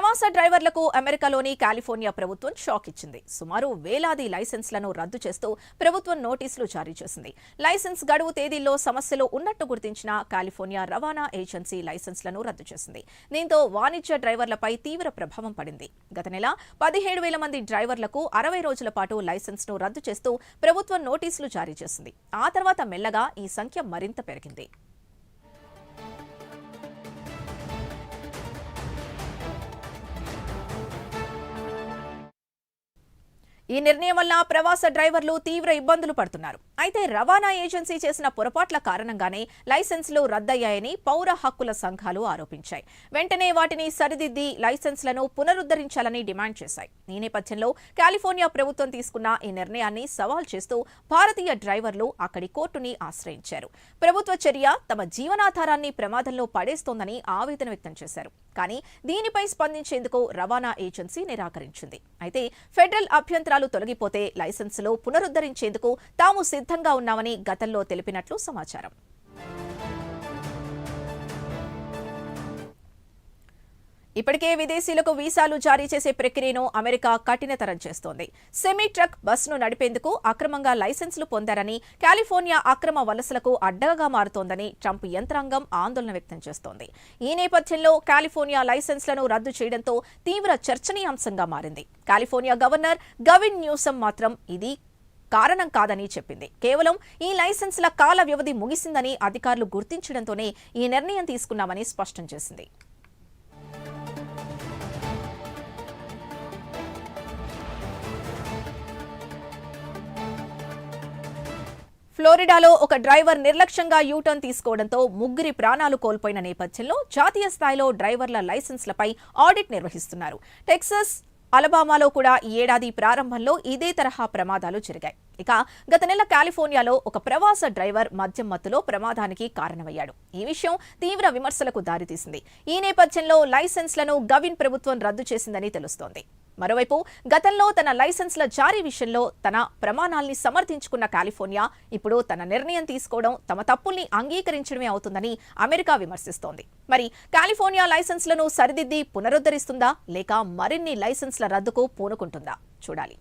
ప్రవాస డ్రైవర్లకు అమెరికాలోని కాలిఫోర్నియా ప్రభుత్వం షాక్ ఇచ్చింది. సుమారు వేలాది లైసెన్స్లను రద్దు చేస్తూ ప్రభుత్వం నోటీసులు జారీ చేసింది. లైసెన్స్ గడువు తేదీల్లో సమస్యలు ఉన్నట్టు గుర్తించిన కాలిఫోర్నియా రవాణా ఏజెన్సీ లైసెన్స్లను రద్దు చేసింది. దీంతో వాణిజ్య డ్రైవర్లపై తీవ్ర ప్రభావం పడింది. గత నెల 17,000 మంది డ్రైవర్లకు 60 రోజుల పాటు లైసెన్స్ను రద్దు చేస్తూ ప్రభుత్వం నోటీసులు జారీ చేసింది. ఆ తర్వాత మెల్లగా ఈ సంఖ్య మరింత పెరిగింది. ఈ నిర్ణయం వల్ల ప్రవాస డ్రైవర్లు తీవ్ర ఇబ్బందులు పడుతున్నారు. అయితే రవాణా ఏజెన్సీ చేసిన పొరపాట్ల కారణంగానే లైసెన్సులు రద్దయ్యాయని పౌర హక్కుల సంఘాలు ఆరోపించాయి. వెంటనే వాటిని సరిదిద్ది లైసెన్సులను పునరుద్ధరించాలని డిమాండ్ చేశాయి. ఈ నేపథ్యంలో కాలిఫోర్నియా ప్రభుత్వం తీసుకున్న ఈ నిర్ణయాన్ని సవాల్ చేస్తూ భారతీయ డ్రైవర్లు అక్కడి కోర్టుని ఆశ్రయించారు. ప్రభుత్వ చర్య తమ జీవనాధారాన్ని ప్రమాదంలో పడేస్తోందని ఆవేదన వ్యక్తం చేశారు. కానీ దీనిపై స్పందించేందుకు రవాణా ఏజెన్సీ నిరాకరించింది. అయితే ఫెడరల్ అభ్యంతరాలు తొలగిపోతే లైసెన్సులు పునరుద్ధరించేందుకు తాము సిద్ధంగా ఉన్నామని గతంలో తెలిపినట్లు సమాచారం. ఇప్పటికే విదేశీయులకు వీసాలు జారీ చేసే ప్రక్రియను అమెరికా కఠినతరం చేస్తోంది. సెమీ ట్రక్ బస్సును నడిపేందుకు అక్రమంగా లైసెన్సులు పొందారని, కాలిఫోర్నియా అక్రమ వలసలకు అడ్డగా మారుతోందని ట్రంప్ యంత్రాంగం ఆందోళన వ్యక్తం చేస్తోంది. ఈ నేపథ్యంలో కాలిఫోర్నియా లైసెన్సులను రద్దు చేయడంతో తీవ్ర చర్చనీయాంశంగా మారింది. కాలిఫోర్నియా గవర్నర్ గవిన్ న్యూసం మాత్రం ఇది కారణం కాదని చెప్పింది. కేవలం ఈ లైసెన్సుల కాల వ్యవధి ముగిసిందని అధికారులు గుర్తించడంతోనే ఈ నిర్ణయం తీసుకున్నామని స్పష్టం చేసింది. ఫ్లోరిడాలో ఒక డ్రైవర్ నిర్లక్ష్యంగా యూటర్న్ తీసుకోవడంతో ముగ్గురి ప్రాణాలు కోల్పోయిన నేపథ్యంలో జాతీయ స్థాయిలో డ్రైవర్ల లైసెన్స్లపై ఆడిట్ నిర్వహిస్తున్నారు. టెక్సాస్, అలబామాలో కూడా ఈ ఏడాది ప్రారంభంలో ఇదే తరహా ప్రమాదాలు జరిగాయి. ఇక గత నెల కాలిఫోర్నియాలో ఒక ప్రవాస డ్రైవర్ మద్యం మత్తులో ప్రమాదానికి కారణమయ్యాడు. ఈ విషయం తీవ్ర విమర్శలకు దారితీసింది. ఈ నేపథ్యంలో లైసెన్స్లను గవిన్ ప్రభుత్వం రద్దు చేసిందని తెలుస్తోంది. మరోవైపు గతంలో తన లైసెన్స్ల జారీ విషయంలో తన ప్రమాణాల్ని సమర్థించుకున్న కాలిఫోర్నియా ఇప్పుడు తన నిర్ణయం తీసుకోవడం తమ తప్పుల్ని అంగీకరించడమే అవుతుందని అమెరికా విమర్శిస్తోంది. మరి కాలిఫోర్నియా లైసెన్స్లను సరిదిద్ది పునరుద్ధరిస్తుందా లేక మరిన్ని లైసెన్స్ల రద్దుకు పూనుకుంటుందా చూడాలి.